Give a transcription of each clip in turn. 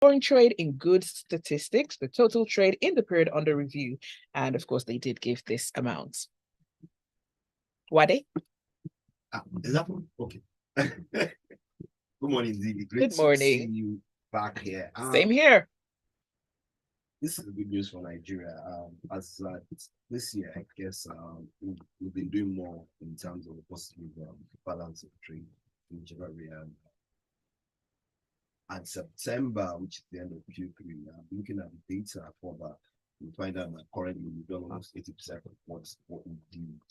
foreign trade in goods statistics, the total trade in the period under review. And of course, they did give this amount. Uade? Is that okay? Good morning, Zibby. Great Good morning. To see you back here. Same here. This is good news for Nigeria. As this year, I guess we've been doing more in terms of positive balance of trade in January and September, which is the end of Q3. Looking at the data for that, we find out that currently we've done almost 80% of what we did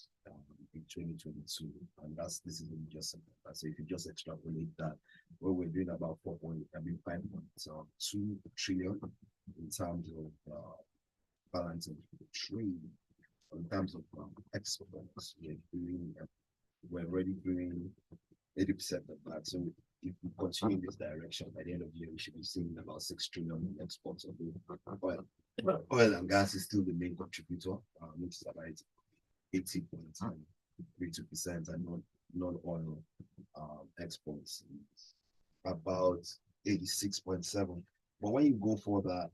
in 2022, and this is just September. So if you just extrapolate that, what we're doing about 5.2 trillion in terms of balance of trade. In terms of exports, we're already doing 80% of that. So if we continue in this direction, by the end of the year, we should be seeing about 6 trillion in exports of oil. Oil and gas is still the main contributor, which is about 80.32%, and non-oil exports about 86.7%. But when you go for that,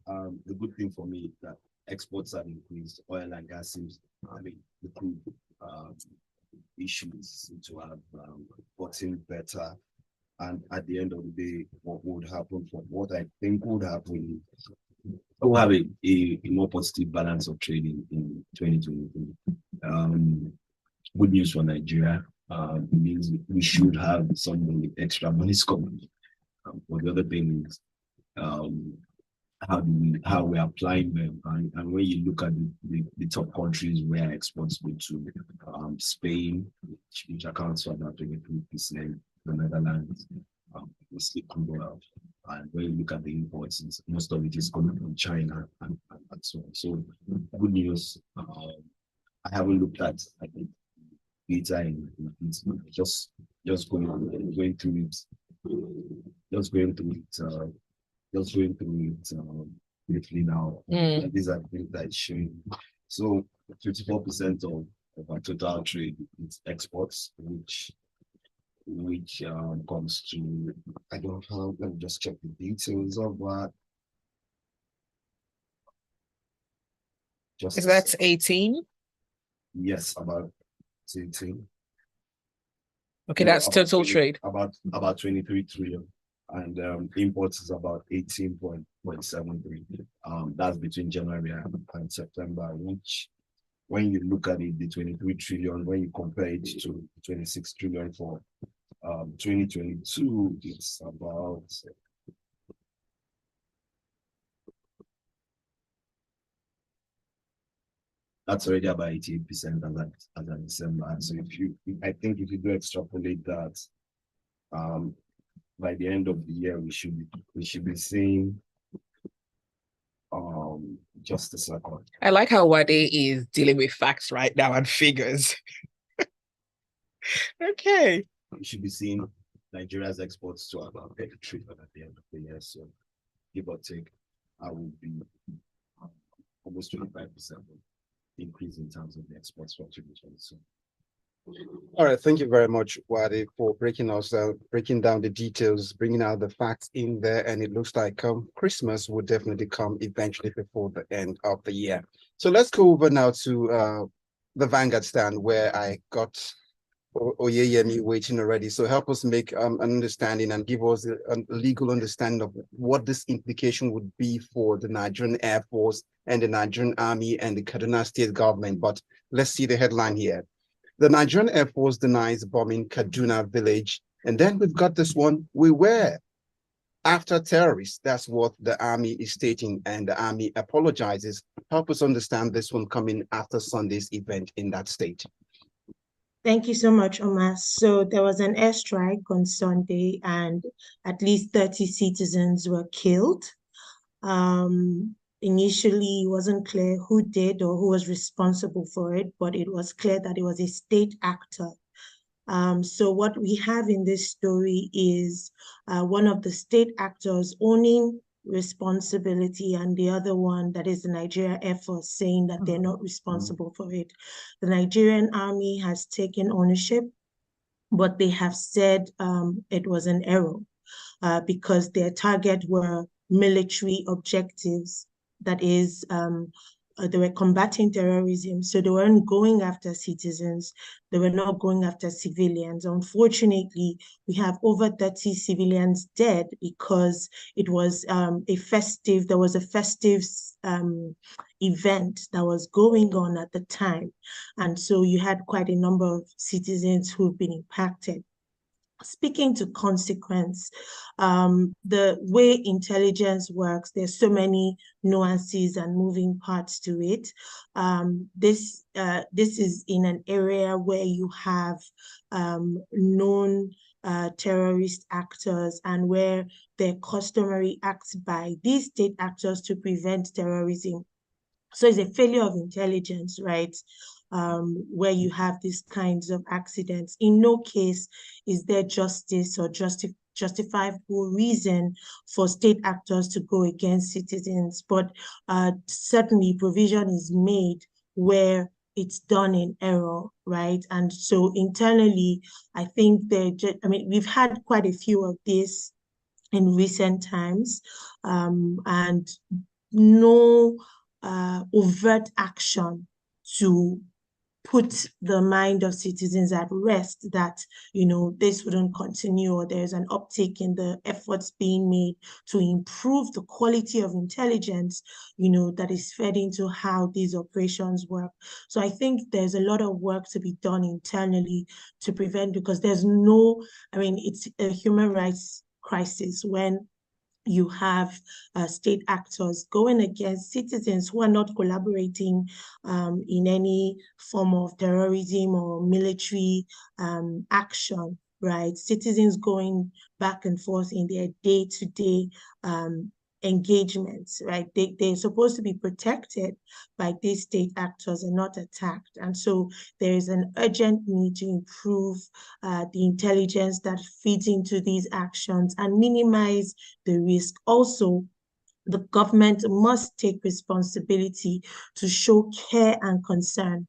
the good thing for me is that exports have increased. Oil and gas seems, the crude issues seem to have gotten better. And at the end of the day, what would happen from what I think would happen, we'll have a more positive balance of trading in 2023. Good news for Nigeria. It means we should have some extra money coming. But the other thing is how we're applying them, and when you look at the top countries where exports go to, Spain, which accounts for about 23%, the Netherlands, mostly crude oil, and when you look at the imports, most of it is coming from China and so on. So good news. I haven't looked at the data in just going through it briefly now. These are things that it's showing. So 54% of our total trade is exports, which comes to, I don't have, let me just check the details of that. Is that 18? Yes, about 18. Okay, that's total trade. About 23 trillion. And imports is about 18.73. That's between January and September, which, when you look at it, the 23 trillion, when you compare it to 26 trillion for 2022, it's about that's already about 88% as of December. And so I think if you do extrapolate that, by the end of the year, we should be seeing just a second. I like how Uade is dealing with facts right now and figures. Okay. We should be seeing Nigeria's exports to about 30 trillion at the end of the year. So give or take, I will be almost 25% increase in terms of the exports for 2022. All right, thank you very much, Uade, for breaking down the details, bringing out the facts in there, and it looks like Christmas will definitely come eventually before the end of the year. So let's go over now to the Vanguard stand, where I got Oyeyemi waiting already. So help us make an understanding and give us a legal understanding of what this implication would be for the Nigerian Air Force and the Nigerian Army and the Kaduna State government. But let's see the headline here. The Nigerian Air Force denies bombing Kaduna village. And then we've got this one, we were after terrorists. That's what the Army is stating, and the Army apologizes. Help us understand this one coming after Sunday's event in that state. Thank you so much, Omar. So there was an airstrike on Sunday, and at least 30 citizens were killed. Initially, it wasn't clear who did or who was responsible for it, but it was clear that it was a state actor. So what we have in this story is one of the state actors owning responsibility, and the other one, that is the Nigeria Air Force, saying that they're not responsible for it. The Nigerian Army has taken ownership, but they have said it was an error because their target were military objectives. That is, they were combating terrorism, so they weren't going after citizens. They were not going after civilians. Unfortunately, we have over 30 civilians dead because it was there was a festive event that was going on at the time. And so you had quite a number of citizens who've been impacted. Speaking to consequence, the way intelligence works, there's so many nuances and moving parts to it. This is in an area where you have known terrorist actors, and where there are customary acts by these state actors to prevent terrorism. So it's a failure of intelligence, right? Where you have these kinds of accidents. In no case is there justice or justifiable reason for state actors to go against citizens, but certainly provision is made where it's done in error, right? And so internally, I think we've had quite a few of this in recent times, and no overt action to put the mind of citizens at rest that, this wouldn't continue, or there's an uptick in the efforts being made to improve the quality of intelligence, that is fed into how these operations work. So I think there's a lot of work to be done internally to prevent, because it's a human rights crisis when you have state actors going against citizens who are not collaborating in any form of terrorism or military action, right? Citizens going back and forth in their day-to-day engagements, right? They're supposed to be protected by these state actors and not attacked. And so there is an urgent need to improve the intelligence that feeds into these actions and minimize the risk. Also, the government must take responsibility to show care and concern,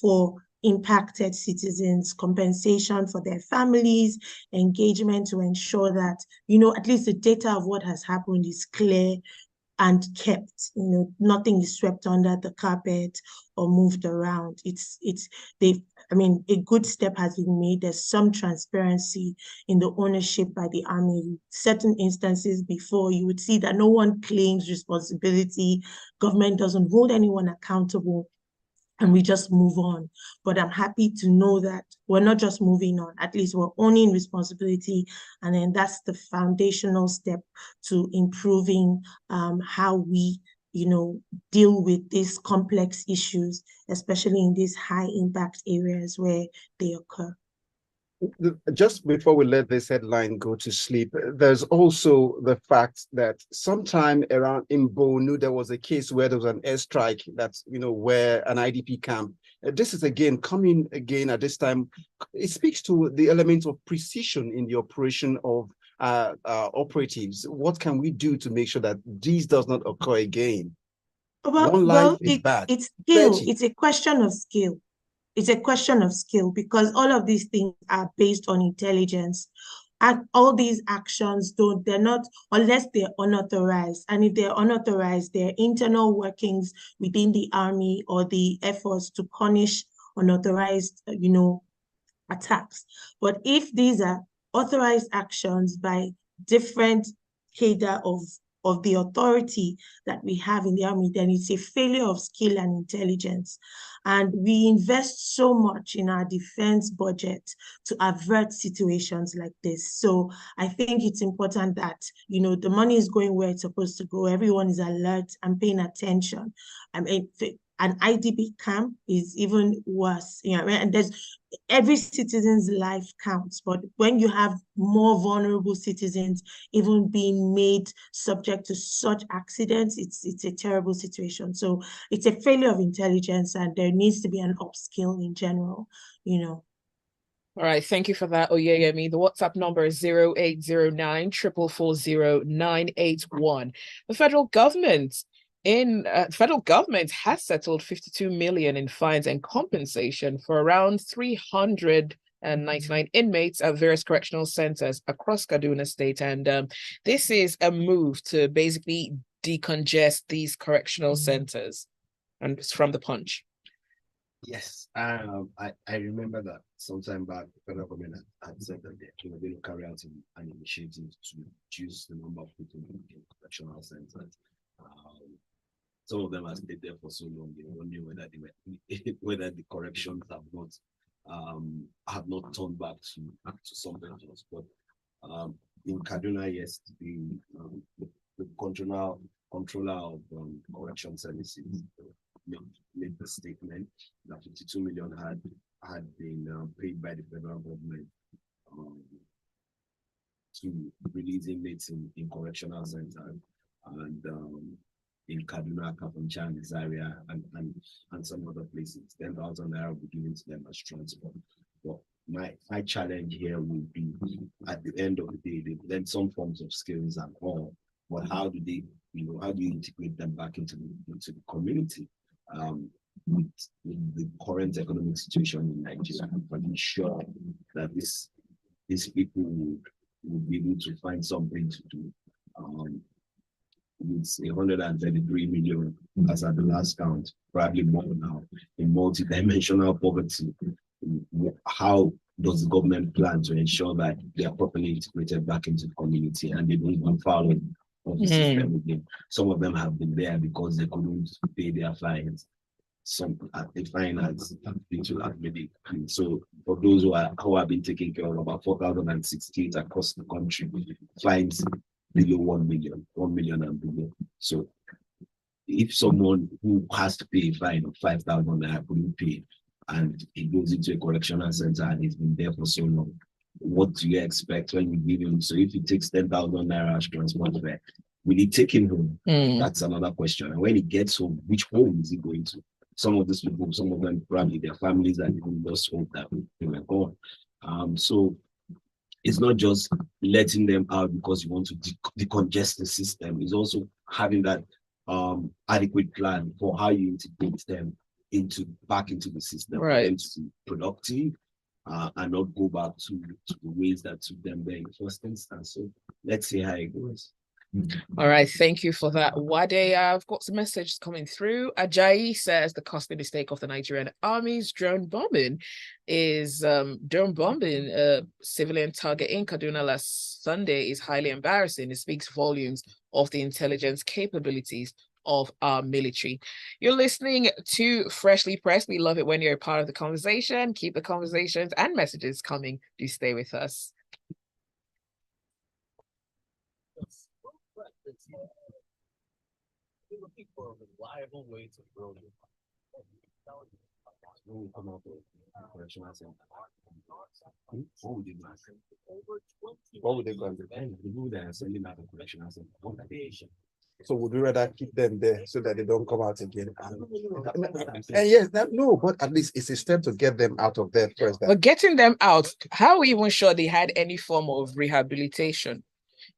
for impacted citizens, compensation for their families, engagement to ensure that, at least the data of what has happened is clear and kept, nothing is swept under the carpet or moved around. A good step has been made. There's some transparency in the ownership by the army. Certain instances before, you would see that no one claims responsibility. Government doesn't hold anyone accountable, and we just move on. But I'm happy to know that we're not just moving on, at least we're owning responsibility. And then that's the foundational step to improving how we, deal with these complex issues, especially in these high impact areas where they occur. Just before we let this headline go to sleep, there's also the fact that sometime around in Borno, there was a case where there was an airstrike that's, where an IDP camp. This is coming again at this time. It speaks to the element of precision in the operation of operatives. What can we do to make sure that this does not occur again? One life is bad. It's skill. It's a question of skill. It's a question of skill, because all of these things are based on intelligence. And all these actions they're not, unless they're unauthorized. And if they're unauthorized, they're internal workings within the army or the efforts to punish unauthorized, attacks. But if these are authorized actions by different cadre of the authority that we have in the army, then it's a failure of skill and intelligence. And we invest so much in our defense budget to avert situations like this. So I think it's important that, the money is going where it's supposed to go. Everyone is alert and paying attention. An IDP camp is even worse, and every citizen's life counts. But when you have more vulnerable citizens even being made subject to such accidents, it's a terrible situation. So it's a failure of intelligence, and there needs to be an upskill in general, All right, thank you for that, Oyeyemi. The WhatsApp number is 0809 440 981. The federal government has settled 52 million in fines and compensation for around 300 and 99 inmates at various correctional centers across Kaduna State. And this is a move to basically decongest these correctional centers. And it's from the Punch. Yes, I remember that sometime back, the federal government had said that they were going to carry out an initiative to reduce the number of people in correctional centers. Some of them have stayed there for so long, they wonder whether they were whether the corrections have not turned back to something else. But in Kaduna yesterday, the controller of correction services made the statement that 52 million had been paid by the federal government to release inmates in correctional centers, and in Kaduna, Kafanchan, Zaria, and some other places. 10,000 naira will be given to them as transport. But my challenge here will be, at the end of the day, they've learned some forms of skills and all, but how do they, how do you integrate them back into the community? With the current economic situation in Nigeria, I'm pretty sure that these people would be able to find something to do. It's 133 million as at the last count, probably more now, in multidimensional poverty. How does the government plan to ensure that they are properly integrated back into the community and they don't go foul of the system again? Some of them have been there because they couldn't pay their fines. Some the fine has been to Ahimie. So for those who have been taken care of, about 4,068 across the country, fines below 1 million and below. So if someone who has to pay a fine of 5,000 naira couldn't pay, and he goes into a correctional center and he's been there for so long, what do you expect when you give him? So if he takes 10,000 naira as transport fare, will he take him home? That's another question. And when he gets home, which home is he going to? Some of these people, some of them probably their families are even lost hope that they were gone. So it's not just letting them out because you want to decongest the system. It's also having that adequate plan for how you integrate them back into the system, right, for them to be productive and not go back to the ways that took them there in the first instance. So let's see how it goes. All right, thank you for that, Uade. I've got some messages coming through. Ajayi says the costly mistake of the Nigerian Army's drone bombing is a civilian target in Kaduna last Sunday is highly embarrassing. It speaks volumes of the intelligence capabilities of our military. You're listening to Freshly Pressed. We love it when you're a part of the conversation. Keep the conversations and messages coming. Do stay with us. We're looking for a reliable way to grow your When we come out with correctional center, what would they do? What would they go and do? The people that are sending out of correctional center, what are they? So would we rather keep them there so that they don't come out again? And yes, no, but at least it's a step to get them out of there first. But getting them out, how are we even sure they had any form of rehabilitation?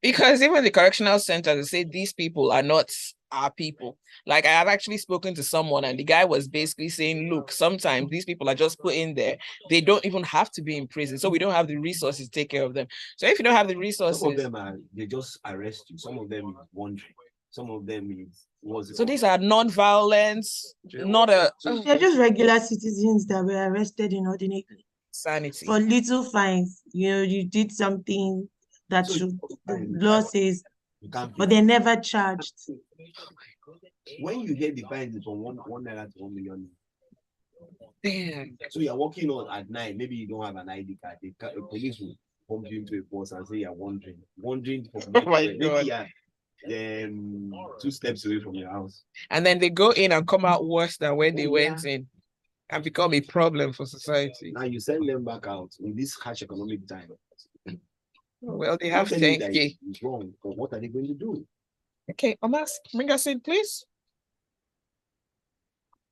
Because even the correctional center, they say these people are not our people. Like, I have actually spoken to someone and the guy was basically saying, look, sometimes these people are just put in there. They don't even have to be in prison. So we don't have the resources to take care of them. So if you don't have the resources... Some of them they just arrest you. Some of them is wandering. Some of them is... So these are non-violence, not a... They're just regular citizens that were arrested inordinately. Sanity. For little fines. You did something that the law says, but they're never charged. When you get the fines from 1 naira to 1 million. Damn. So you're walking on at night, maybe you don't have an ID card. The police will pump you into a bus and say you're wandering from maybe you're 2 steps away from your house. And then they go in and come out worse than when they went in and become a problem for society. Now you send them back out in this harsh economic time. Well, they have 10K. It's wrong, but what are they going to do? Okay, Omas, bring us in, please.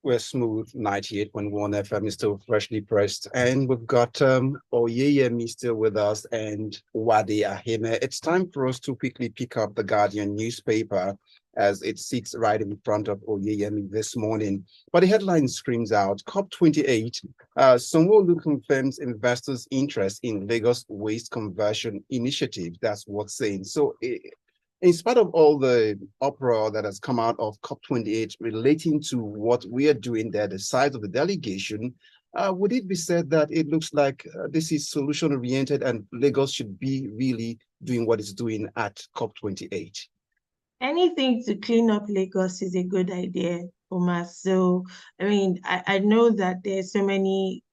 We're smooth. 98.1 FM is still freshly pressed. And we've got Oyeyemi still with us and Uade Ahimie. It's time for us to quickly pick up the Guardian newspaper as it sits right in front of Oyeyemi this morning. But the headline screams out, COP28, Sanwo-Olu confirms investors' interest in Lagos waste conversion initiative. That's what's saying. So in spite of all the uproar that has come out of COP28 relating to what we are doing there, the size of the delegation, would it be said that it looks like this is solution-oriented and Lagos should be really doing what it's doing at COP28? Anything to clean up Lagos is a good idea, Omar. So, I mean, I know that there's so many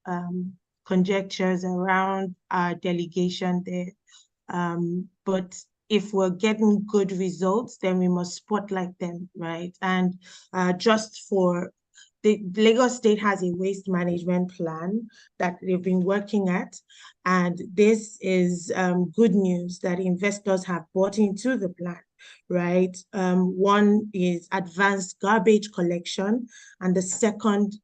conjectures around our delegation there. But if we're getting good results, then we must spotlight them, right? And just for the Lagos State has a waste management plan that they've been working at. And this is good news that investors have bought into the plan, right? One is advanced garbage collection, and the second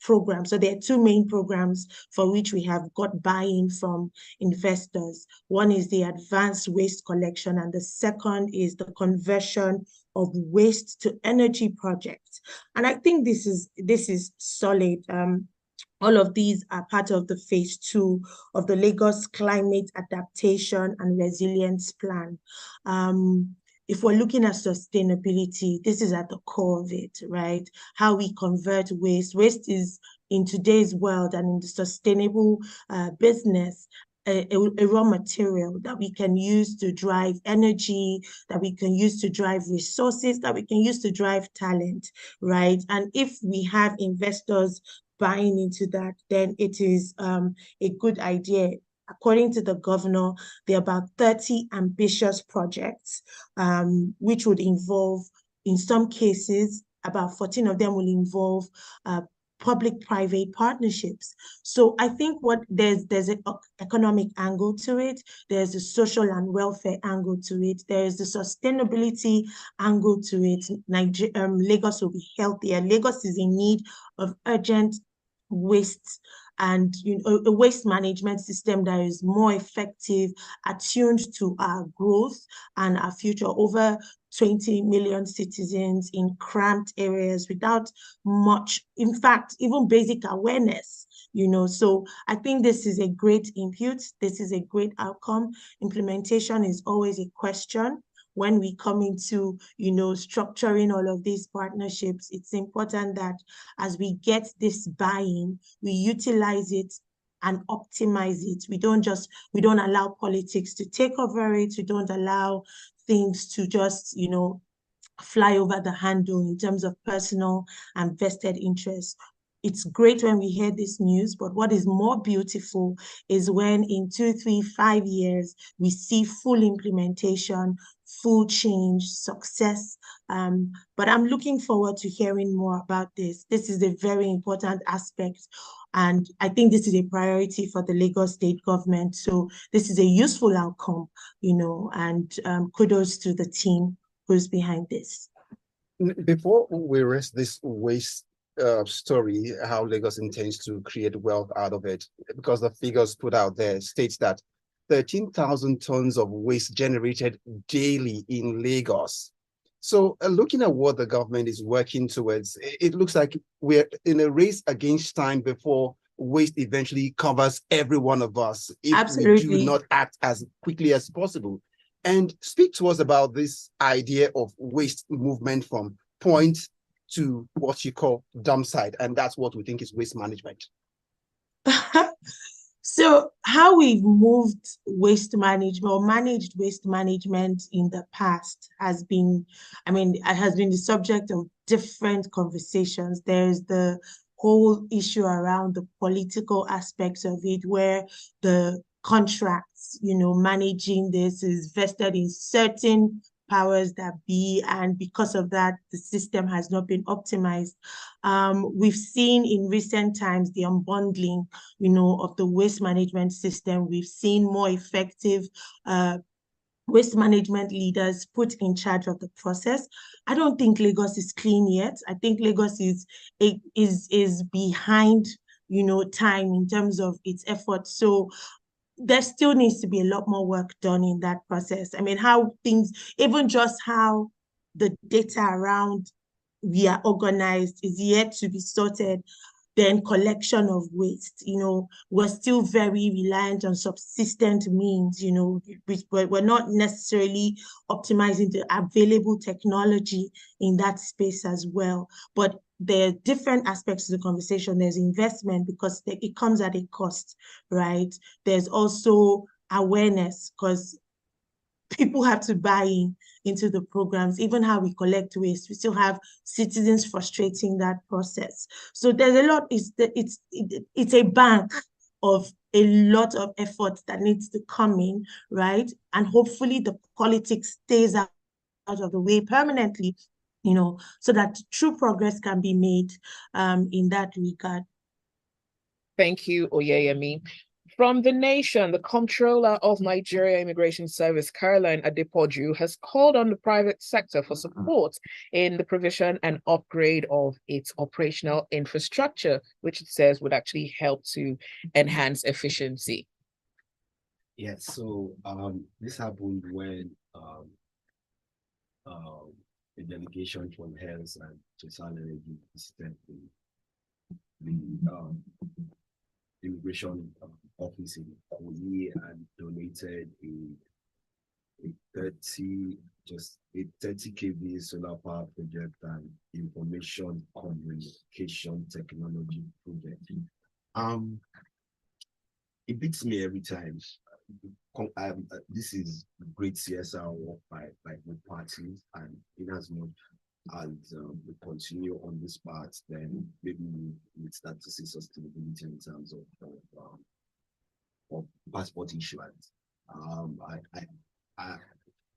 program. So there are two main programs for which we have got buy-in from investors. One is the advanced waste collection, and the second is the conversion of waste to energy projects. And I think this is solid. All of these are part of the phase 2 of the Lagos Climate Adaptation and Resilience Plan. If we're looking at sustainability, this is at the core of it, right? How we convert waste. Waste is, in today's world and in the sustainable business, a raw material that we can use to drive energy, that we can use to drive resources, that we can use to drive talent, right? And if we have investors buying into that, then it is a good idea. According to the governor, there are about 30 ambitious projects, which would involve, in some cases, about 14 of them will involve public-private partnerships. So I think there's an economic angle to it, there's a social and welfare angle to it, there's the sustainability angle to it. Lagos will be healthier. Lagos is in need of urgent waste and a waste management system that is more effective, attuned to our growth and our future. Over 20 million citizens in cramped areas without much, in fact, even basic awareness, So I think this is a great input. This is a great outcome. Implementation is always a question. When we come into, structuring all of these partnerships, it's important that as we get this buy-in, we utilize it and optimize it. We don't allow politics to take over it. We don't allow things to just, fly over the handle in terms of personal and vested interests. It's great when we hear this news, but what is more beautiful is when in 2, 3, 5 years, we see full implementation, full change, success. But I'm looking forward to hearing more about this. This is a very important aspect. And I think this is a priority for the Lagos state government. So this is a useful outcome, and kudos to the team who's behind this. Before we rest this waste story, how Lagos intends to create wealth out of it, because the figures put out there states that 13,000 tons of waste generated daily in Lagos. So looking at what the government is working towards, it looks like we're in a race against time before waste eventually covers every one of us if Absolutely. we do not act as quickly as possible. And speak to us about this idea of waste movement from point to what you call dump site. And that's what we think is waste management. So how we've moved waste management or managed waste management in the past has been, it has been the subject of different conversations. There's the whole issue around the political aspects of it, where the contracts, managing this is vested in certain powers that be, and because of that, the system has not been optimized. We've seen in recent times the unbundling, of the waste management system. We've seen more effective waste management leaders put in charge of the process. I don't think Lagos is clean yet. I think Lagos is behind, time in terms of its efforts. So there still needs to be a lot more work done in that process. I mean, how things, even just how the data around we are organized is yet to be sorted. Then collection of waste, we're still very reliant on subsistent means, we're not necessarily optimizing the available technology in that space as well. But there are different aspects of the conversation. There's investment because it comes at a cost, right? There's also awareness because people have to buy into the programs. Even how we collect waste, we still have citizens frustrating that process. So there's a lot. It's a bank of a lot of effort that needs to come in, right? And hopefully the politics stays out of the way permanently, so that true progress can be made in that regard. Thank you, Oyeyemi. From The Nation, the Comptroller of Nigeria Immigration Service, Caroline Adepoju, has called on the private sector for support in the provision and upgrade of its operational infrastructure, which it says would actually help to enhance efficiency. Yes, so this happened when a delegation from Health and Social visited the immigration office in Kogi and donated a 30 kV solar power project and information communication technology project. It beats me every time. This is great CSR work by the parties, and in as much as we continue on this path, then maybe we start to see sustainability in terms of passport issuance.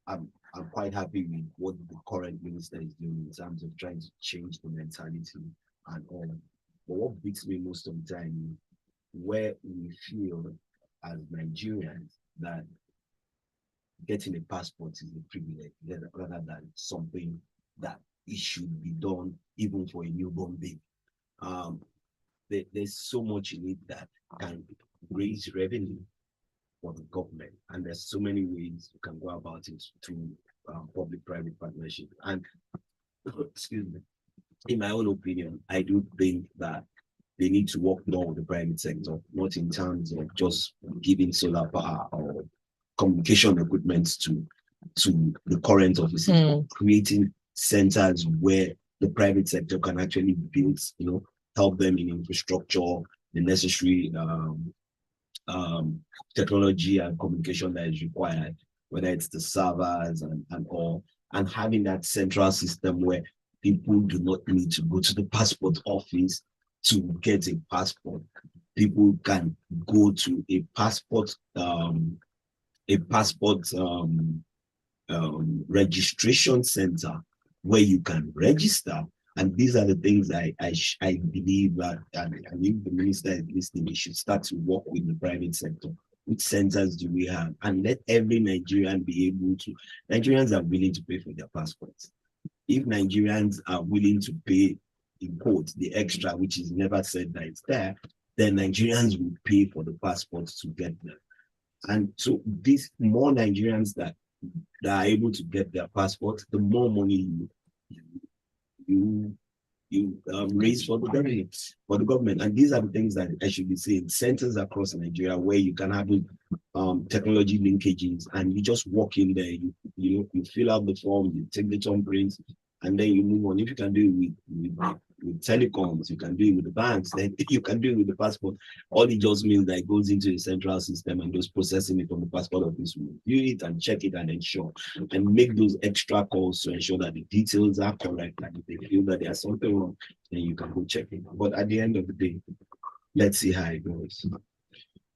I'm quite happy with what the current minister is doing in terms of trying to change the mentality and all. But what beats me most of the time is where we feel as Nigerians that getting a passport is a privilege rather than something that it should be done even for a newborn baby. There's so much in it that can raise revenue for the government, and there's so many ways you can go about it through public-private partnership. And excuse me, in my own opinion, I do think that they need to work more with the private sector, not in terms of just giving solar power or communication equipment to the current offices, but creating centers where the private sector can actually build, help them in infrastructure, the necessary technology and communication that is required, whether it's the servers and all, and having that central system where people do not need to go to the passport office to get a passport. People can go to a passport registration center where you can register. And these are the things I believe that, and if the minister is listening, we should start to work with the private sector. Which centers do we have? And let every Nigerian be able to. Nigerians are willing to pay for their passports. If Nigerians are willing to pay, in quotes, the extra, which is never said that it's there, then Nigerians will pay for the passports to get them. And so these more Nigerians that are able to get their passports, the more money you raise for the government. And these are the things that I should be saying. Centers across Nigeria where you can have technology linkages, and you just walk in there, you fill out the form, you take the thumbprints, and then you move on. If you can do it with telecoms, you can do it with the banks, then you can do it with the passport. All it just means that it goes into a central system and just processing it from the passport office. Will view it and check it and ensure and make those extra calls to ensure that the details are correct. And if they feel that there's something wrong, then you can go check it. But at the end of the day, let's see how it goes.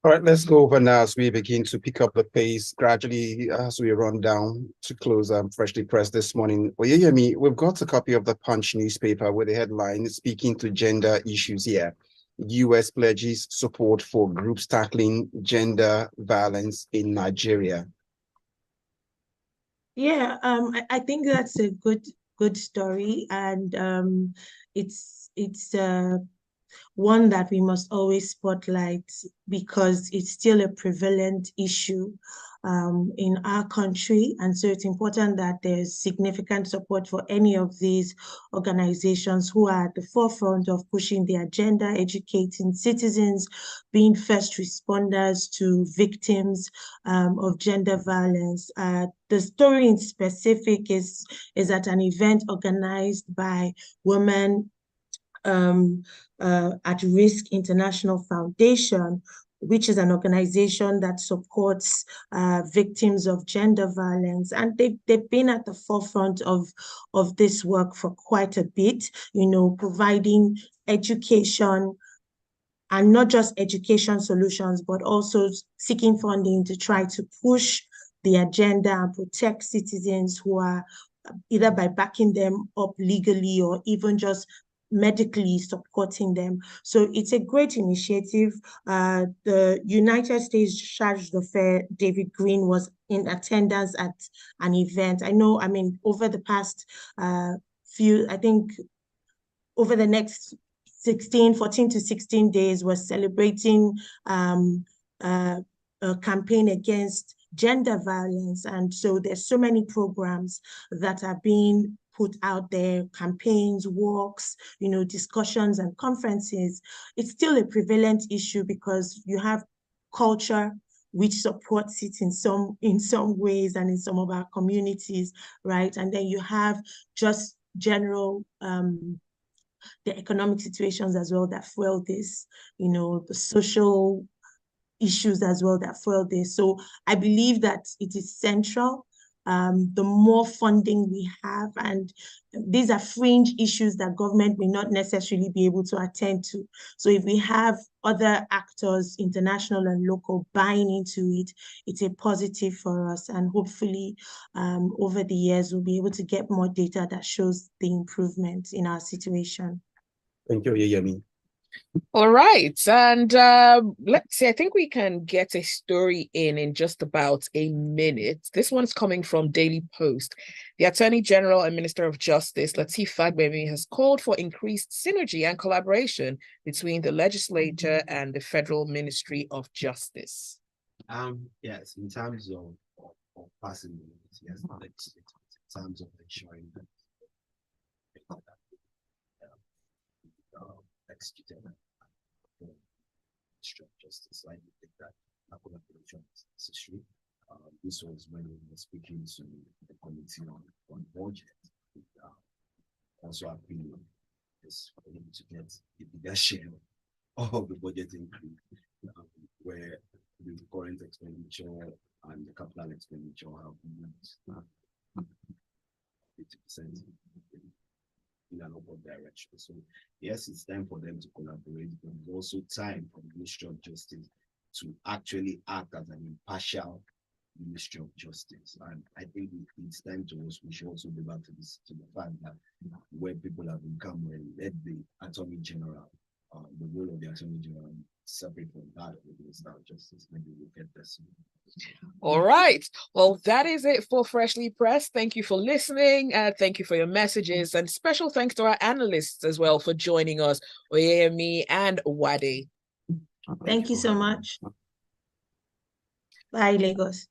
All right, let's go over now as we begin to pick up the pace gradually as we run down to close Freshly Pressed this morning. Oyeyemi, we've got a copy of the Punch newspaper with the headline speaking to gender issues here. U.S. pledges support for groups tackling gender violence in Nigeria. Yeah, I think that's a good story, and it's one that we must always spotlight because it's still a prevalent issue in our country. And so it's important that there's significant support for any of these organizations who are at the forefront of pushing the agenda, educating citizens, being first responders to victims of gender violence. The story in specific is at an event organized by Women at Risk International Foundation, which is an organization that supports victims of gender violence. And they've been at the forefront of this work for quite a bit, providing education, and not just education solutions, but also seeking funding to try to push the agenda and protect citizens who are either by backing them up legally or even just medically supporting them. So it's a great initiative. The United States Charge d'Affaires, David Green, was in attendance at an event. Over the past I think over the next 14 to 16 days, we're celebrating a campaign against gender violence. And so there's so many programs that are being put out there, campaigns, walks, discussions and conferences. It's still a prevalent issue because you have culture which supports it in some ways and in some of our communities, right? And then you have just general the economic situations as well that fuel this, the social issues as well that fuel this. So I believe that it is central. The more funding we have, and these are fringe issues that government may not necessarily be able to attend to. So if we have other actors, international and local, buying into it, it's a positive for us. And hopefully over the years, we'll be able to get more data that shows the improvement in our situation. Thank you, Oyeyemi. All right. And let's see, I think we can get a story in just about a minute. This one's coming from Daily Post. The Attorney General and Minister of Justice, Lateef Fagbemi, has called for increased synergy and collaboration between the legislature and the Federal Ministry of Justice. Yes, in terms of passing it, yes, in terms of ensuring that executed justice. I think that collaboration is necessary. This was when we were speaking to the committee on budget. Also appealing is for him to get a bigger share of the budget increase, where the current expenditure and the capital expenditure have moved 50% in an upward direction. So yes, it's time for them to collaborate, but it's also time for the Ministry of Justice to actually act as an impartial Ministry of Justice. And I think it's time to us, we should also go back to the fact that where people have become, let the Attorney General, the role of the Attorney General separate from that of the Minister of Justice. Maybe we'll get this. All right. Well, that is it for Freshly Pressed. Thank you for listening. Thank you for your messages, and special thanks to our analysts as well for joining us, Oyeyemi and Uade. Thank you so much. Bye, Lagos.